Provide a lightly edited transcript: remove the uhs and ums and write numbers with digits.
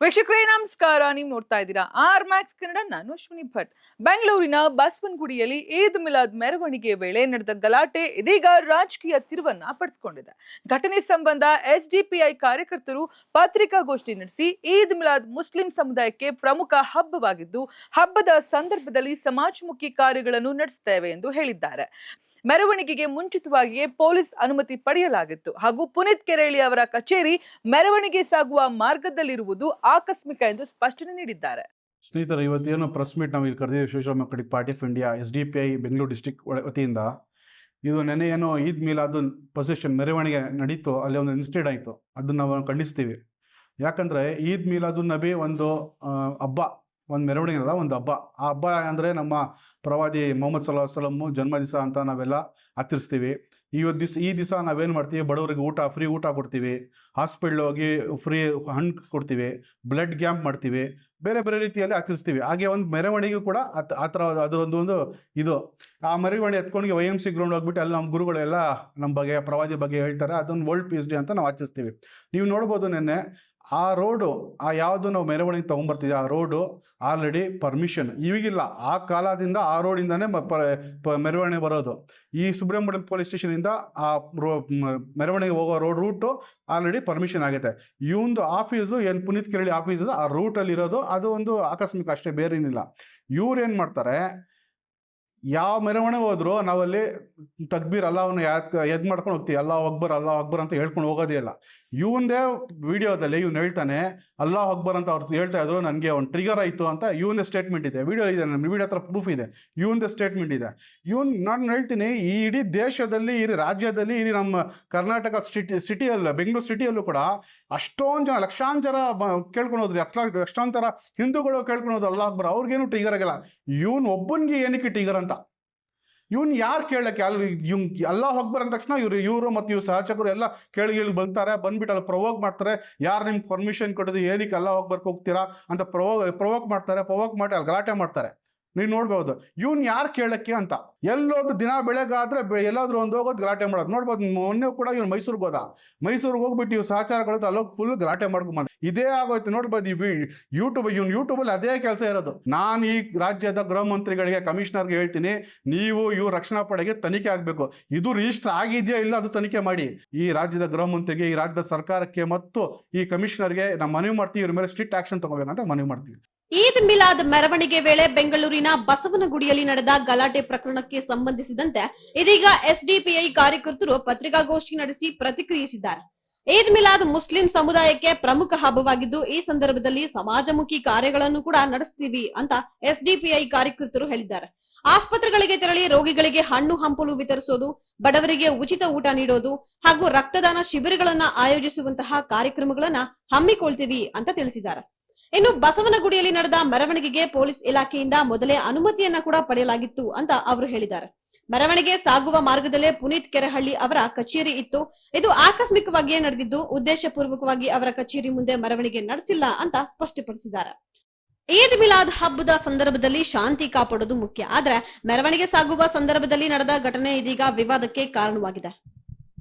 ವೀಕ್ಷಕರೇ ನಮಸ್ಕಾರ. ನೀವು ನೋಡ್ತಾ ಇದ್ದೀರಾ ಆರ್ ಮ್ಯಾಕ್ಸ್ ಕನ್ನಡ. ನಾನು ಅಶ್ವಿನಿ ಭಟ್. ಬೆಂಗಳೂರಿನ ಬಸವನಗುಡಿಯಲ್ಲಿ ಈದ್ ಮಿಲಾದ್ ಮೆರವಣಿಗೆ ವೇಳೆ ನಡೆದ ಗಲಾಟೆ ಇದೀಗ ರಾಜಕೀಯ ತಿರುವನ್ನ ಪಡೆದುಕೊಂಡಿದೆ. ಘಟನೆ ಸಂಬಂಧ ಎಸ್ಡಿಪಿಐ ಕಾರ್ಯಕರ್ತರು ಪತ್ರಿಕಾಗೋಷ್ಠಿ ನಡೆಸಿ ಈದ್ ಮಿಲಾದ್ ಮುಸ್ಲಿಂ ಸಮುದಾಯಕ್ಕೆ ಪ್ರಮುಖ ಹಬ್ಬವಾಗಿದ್ದು, ಹಬ್ಬದ ಸಂದರ್ಭದಲ್ಲಿ ಸಮಾಜಮುಖಿ ಕಾರ್ಯಗಳನ್ನು ನಡೆಸುತ್ತೇವೆ ಎಂದು ಹೇಳಿದ್ದಾರೆ. ಮೆರವಣಿಗೆಗೆ ಮುಂಚಿತವಾಗಿಯೇ ಪೊಲೀಸ್ ಅನುಮತಿ ಪಡೆಯಲಾಗಿತ್ತು ಹಾಗೂ ಪುನೀತ್ ಕೆರೆಹಳ್ಳಿ ಅವರ ಕಚೇರಿ ಮೆರವಣಿಗೆ ಸಾಗುವ ಮಾರ್ಗದಲ್ಲಿರುವುದು ಆಕಸ್ಮಿಕ ಎಂದು ಸ್ಪಷ್ಟನೆ ನೀಡಿದ್ದಾರೆ. ಸ್ನೇಹಿತರೆ, ಇವತ್ತೇನು ಪ್ರೆಸ್ ಮೀಟ್ ನಾವು ಇಲ್ಲಿ ಕರೆದಿದ್ದೀವಿ social democratic party of India SDPI Bengaluru district ವತಿಯಿಂದ. ಇದು ನೆನೆ ಏನೋ ಈದ್ ಮಿಲಾದ್ ಪ್ರೊಸೆಷನ್ ಮೆರವಣಿಗೆ ನಡೀತು, ಅಲ್ಲಿ ಒಂದು ಇನ್ಸಿಡೆಂಟ್ ಆಯಿತು. ಅದನ್ನು ನಾವು ಖಂಡಿಸ್ತೀವಿ. ಯಾಕಂದರೆ ಈದ್ ಮಿಲಾದು ನಬಿ ಒಂದು ಹಬ್ಬ, ಒಂದು ಮೆರವಣಿಗೆ ಅಲ್ಲ, ಒಂದು ಹಬ್ಬ. ಆ ಹಬ್ಬ ಅಂದರೆ ನಮ್ಮ ಪ್ರವಾದಿ ಮೊಹಮ್ಮದ್ ಸಲ್ಲಲ್ಲಾಹು ಅಲೈಹಿ ವಸಲ್ಲಂ ಜನ್ಮ ದಿವಸ ಅಂತ ನಾವೆಲ್ಲ ಆಚರಿಸ್ತೀವಿ. ಈ ದಿವಸ ನಾವೇನು ಮಾಡ್ತೀವಿ, ಬಡವರಿಗೆ ಫ್ರೀ ಊಟ ಕೊಡ್ತೀವಿ, ಹಾಸ್ಪಿಟ್ಲ್ ಹೋಗಿ ಫ್ರೀ ಹಣ್ಣು ಕೊಡ್ತೀವಿ, ಬ್ಲಡ್ ಕ್ಯಾಂಪ್ ಮಾಡ್ತೀವಿ, ಬೇರೆ ಬೇರೆ ರೀತಿಯಲ್ಲಿ ಆಚರಿಸ್ತೀವಿ. ಹಾಗೆ ಒಂದು ಮೆರವಣಿಗೆ ಕೂಡ ಆ ಥರ ಅದರೊಂದು ಇದು. ಆ ಮೆರವಣಿಗೆ ಎತ್ಕೊಂಡು YMC ಗ್ರೌಂಡ್ ಹೋಗ್ಬಿಟ್ಟು ಅಲ್ಲಿ ನಮ್ಮ ಗುರುಗಳೆಲ್ಲ ನಮ್ಮ ಬಗ್ಗೆ ಪ್ರವಾದಿ ಬಗ್ಗೆ ಹೇಳ್ತಾರೆ. ಅದೊಂದು ವರ್ಲ್ಡ್ ಪೀಸ್ ಡೇ ಅಂತ ನಾವು ಆಚರಿಸ್ತೀವಿ. ನೀವು ನೋಡ್ಬೋದು, ನೆನ್ನೆ ಆ ರೋಡು, ಆ ಯಾವುದು ನಾವು ಮೆರವಣಿಗೆ ತೊಗೊಂಬರ್ತೀವಿ, ಆ ರೋಡು ಆಲ್ರೆಡಿ ಪರ್ಮಿಷನ್ ಈಗಿಲ್ಲ. ಆ ಕಾಲದಿಂದ ಆ ರೋಡಿಂದನೇ ಮೆರವಣಿಗೆ ಬರೋದು. ಈ ಸುಬ್ರಹ್ಮಣ್ಯಂ ಪೊಲೀಸ್ ಸ್ಟೇಷನಿಂದ ಆ ಮೆರವಣಿಗೆ ಹೋಗೋ ರೂಟು ಆಲ್ರೆಡಿ ಪರ್ಮಿಷನ್ ಆಗುತ್ತೆ. ಈ ಒಂದು ಆಫೀಸು ಏನು ಪುನೀತ್ ಕೆರೆಹಳ್ಳಿ ಆಫೀಸು ಆ ರೂಟಲ್ಲಿ ಇರೋದು, ಅದು ಒಂದು ಆಕಸ್ಮಿಕ ಅಷ್ಟೇ, ಬೇರೆ ಏನಿಲ್ಲ. ಇವ್ರು ಏನು ಮಾಡ್ತಾರೆ, ಯಾವ ಮೆರವಣಿಗೆ ಹೋದ್ರು ನಾವಲ್ಲಿ ತಕ್ಬೀರ್ ಅಲ್ಲಾಹ್ನ ಎದ್ ಮಾಡ್ಕೊಂಡು ಹೋಗ್ತೀವಿ. ಅಲ್ಲಾಹ್ ಅಕ್ಬರ್ ಅಂತ ಹೇಳ್ಕೊಂಡು ಹೋಗೋದೇ ಇಲ್ಲ. ಇವನ್ದೇ ವಿಡಿಯೋದಲ್ಲಿ ಇವ್ನು ಹೇಳ್ತಾನೆ ಅಲ್ಲಾಹ್ ಅಕ್ಬರ್ ಅಂತ ಅವ್ರು ಹೇಳ್ತಾ ಇದ್ರು, ನನಗೆ ಒಂದು ಟ್ರಿಗರ್ ಆಯಿತು ಅಂತ ಇವನೇ ಸ್ಟೇಟ್ಮೆಂಟ್ ಇದೆ. ವಿಡಿಯೋ ಇದೆ, ನಮ್ಮ ವಿಡಿಯೋ ಹತ್ರ ಪ್ರೂಫ್ ಇದೆ, ಇವನ್ದೇ ಸ್ಟೇಟ್ಮೆಂಟ್ ಇದೆ. ನಾನು ಹೇಳ್ತೀನಿ, ಈ ಇಡೀ ದೇಶದಲ್ಲಿ, ಈ ರಾಜ್ಯದಲ್ಲಿ, ಈ ನಮ್ಮ ಕರ್ನಾಟಕ ಸಿಟಿಯಲ್ಲ, ಬೆಂಗಳೂರು ಸಿಟಿಯಲ್ಲೂ ಕೂಡ ಅಷ್ಟೊಂದು ಜನ, ಲಕ್ಷಾಂತರ ಕೇಳ್ಕೊಂಡು ಹೋದ್ರಿ, ಲಕ್ಷಾಂತರ ಹಿಂದೂಗಳು ಕೇಳ್ಕೊಂಡು ಹೋದ್ರು ಅಲ್ಲಾಹ್ ಅಕ್ಬರ್. ಅವ್ರಿಗೇನು ಟ್ರಿಗರ್ ಆಗಿಲ್ಲ. ಇವನು ಒಬ್ಬನಿಗೆ ಏನಕ್ಕೆ ಟ್ರಿಗರ್ ಅಂತ ಇವನು ಯಾರು ಕೇಳಕ್ಕೆ? ಅಲ್ಲಿ ಅಲ್ಲಾಹ್ ಅಕ್ಬರ್ ಅಂದ ತಕ್ಷಣ ಇವರು ಮತ್ತು ಇವ್ರು ಸಹಚಕರು ಎಲ್ಲ ಕೇಳಿ ಬರ್ತಾರೆ, ಬಂದ್ಬಿಟ್ಟು ಅಲ್ಲಿ ಪ್ರವೋಕ್ ಮಾಡ್ತಾರೆ. ಯಾರು ನಿಮ್ಗೆ ಪರ್ಮಿಷನ್ ಕೊಡೋದು, ಏನಕ್ಕೆ ಅಲ್ಲಾಹ್ ಅಕ್ಬರ್ಗೆ ಹೋಗ್ತೀರಾ ಅಂತ ಪ್ರವೋಕ್ ಮಾಡ್ತಾರೆ. ಪ್ರವೋಕ್ ಮಾಡಿ ಅಲ್ಲಿ ಗಲಾಟೆ ಮಾಡ್ತಾರೆ. ನೀವು ನೋಡ್ಬೋದು, ಇವ್ನು ಯಾರು ಕೇಳಕ್ಕೆ ಅಂತ. ಎಲ್ಲೋದು ದಿನ ಬೆಳಗಾದ್ರೆ ಎಲ್ಲಾದ್ರೂ ಒಂದು ಹೋಗೋದು ಗಲಾಟೆ ಮಾಡೋದು ನೋಡ್ಬೋದು. ಮೊನ್ನೆ ಕೂಡ ಇವ್ನು ಮೈಸೂರಿಗೆ ಹೋಗ್ಬಿಟ್ಟು ಇವ್ರು ಸಹಚಾರಗಳು ಅಲ್ಲೋಗಿ ಫುಲ್ ಗಲಾಟೆ ಮಾಡ್ಕೊಂಬಂದ. ಇದೇ ಆಗೋಯ್ತು ನೋಡ್ಬೋದು. ಯೂಟ್ಯೂಬಲ್ಲಿ ಅದೇ ಕೆಲಸ ಇರೋದು. ನಾನು ಈ ರಾಜ್ಯದ ಗೃಹ ಮಂತ್ರಿಗಳಿಗೆ, ಕಮಿಷನರ್ಗೆ ಹೇಳ್ತೀನಿ, ನೀವು ಇವ್ರು ರಕ್ಷಣಾ ಪಡೆಗೆ ತನಿಖೆ ಆಗಬೇಕು. ಇದು ರಿಜಿಸ್ಟರ್ ಆಗಿದೆಯಾ ಇಲ್ಲ ಅದು ತನಿಖೆ ಮಾಡಿ. ಈ ರಾಜ್ಯದ ಗೃಹ ಮಂತ್ರಿಗೆ, ಈ ರಾಜ್ಯದ ಸರ್ಕಾರಕ್ಕೆ ಮತ್ತು ಈ ಕಮಿಷನರ್ಗೆ ನಾವು ಮನವಿ ಮಾಡ್ತೀವಿ, ಇವ್ರ ಮೇಲೆ ಸ್ಟ್ರಿಕ್ಟ್ ಆಕ್ಷನ್ ತಗೋಬೇಕಂತ ಮನವಿ ಮಾಡ್ತೀವಿ. ಈದ್ ಮಿಲಾದ್ ಮೆರವಣಿಗೆ ವೇಳೆ ಬೆಂಗಳೂರಿನ ಬಸವನಗುಡಿಯಲ್ಲಿ ನಡೆದ ಗಲಾಟೆ ಪ್ರಕರಣಕ್ಕೆ ಸಂಬಂಧಿಸಿದಂತೆ ಇದೀಗ ಎಸ್ಡಿಪಿಐ ಕಾರ್ಯಕರ್ತರು ಪತ್ರಿಕಾಗೋಷ್ಠಿ ನಡೆಸಿ ಪ್ರತಿಕ್ರಿಯಿಸಿದ್ದಾರೆ. ಈದ್ ಮಿಲಾದ್ ಮುಸ್ಲಿಂ ಸಮುದಾಯಕ್ಕೆ ಪ್ರಮುಖ ಹಬ್ಬವಾಗಿದ್ದು, ಈ ಸಂದರ್ಭದಲ್ಲಿ ಸಮಾಜಮುಖಿ ಕಾರ್ಯಗಳನ್ನು ಕೂಡ ನಡೆಸ್ತೀವಿ ಅಂತ ಎಸ್ಡಿಪಿಐ ಕಾರ್ಯಕರ್ತರು ಹೇಳಿದ್ದಾರೆ. ಆಸ್ಪತ್ರೆಗಳಿಗೆ ತೆರಳಿ ರೋಗಿಗಳಿಗೆ ಹಣ್ಣು ಹಂಪಲು ವಿತರಿಸೋದು, ಬಡವರಿಗೆ ಉಚಿತ ಊಟ ನೀಡೋದು ಹಾಗೂ ರಕ್ತದಾನ ಶಿಬಿರಗಳನ್ನ ಆಯೋಜಿಸುವಂತಹ ಕಾರ್ಯಕ್ರಮಗಳನ್ನ ಹಮ್ಮಿಕೊಳ್ತೀವಿ ಅಂತ ತಿಳಿಸಿದ್ದಾರೆ. ಇನ್ನು ಬಸವನಗುಡಿಯಲ್ಲಿ ನಡೆದ ಮೆರವಣಿಗೆಗೆ ಪೊಲೀಸ್ ಇಲಾಖೆಯಿಂದ ಮೊದಲೇ ಅನುಮತಿಯನ್ನ ಕೂಡ ಪಡೆಯಲಾಗಿತ್ತು ಅಂತ ಅವರು ಹೇಳಿದ್ದಾರೆ. ಮೆರವಣಿಗೆ ಸಾಗುವ ಮಾರ್ಗದಲ್ಲೇ ಪುನೀತ್ ಕೆರೆಹಳ್ಳಿ ಅವರ ಕಚೇರಿ ಇತ್ತು. ಇದು ಆಕಸ್ಮಿಕವಾಗಿಯೇ ನಡೆದಿದ್ದು, ಉದ್ದೇಶಪೂರ್ವಕವಾಗಿ ಅವರ ಕಚೇರಿ ಮುಂದೆ ಮೆರವಣಿಗೆ ನಡೆಸಿಲ್ಲ ಅಂತ ಸ್ಪಷ್ಟಪಡಿಸಿದ್ದಾರೆ. ಈದ್ ಮಿಲಾದ್ ಹಬ್ಬದ ಸಂದರ್ಭದಲ್ಲಿ ಶಾಂತಿ ಕಾಪಾಡೋದು ಮುಖ್ಯ. ಆದ್ರೆ ಮೆರವಣಿಗೆ ಸಾಗುವ ಸಂದರ್ಭದಲ್ಲಿ ನಡೆದ ಘಟನೆ ಇದೀಗ ವಿವಾದಕ್ಕೆ ಕಾರಣವಾಗಿದೆ.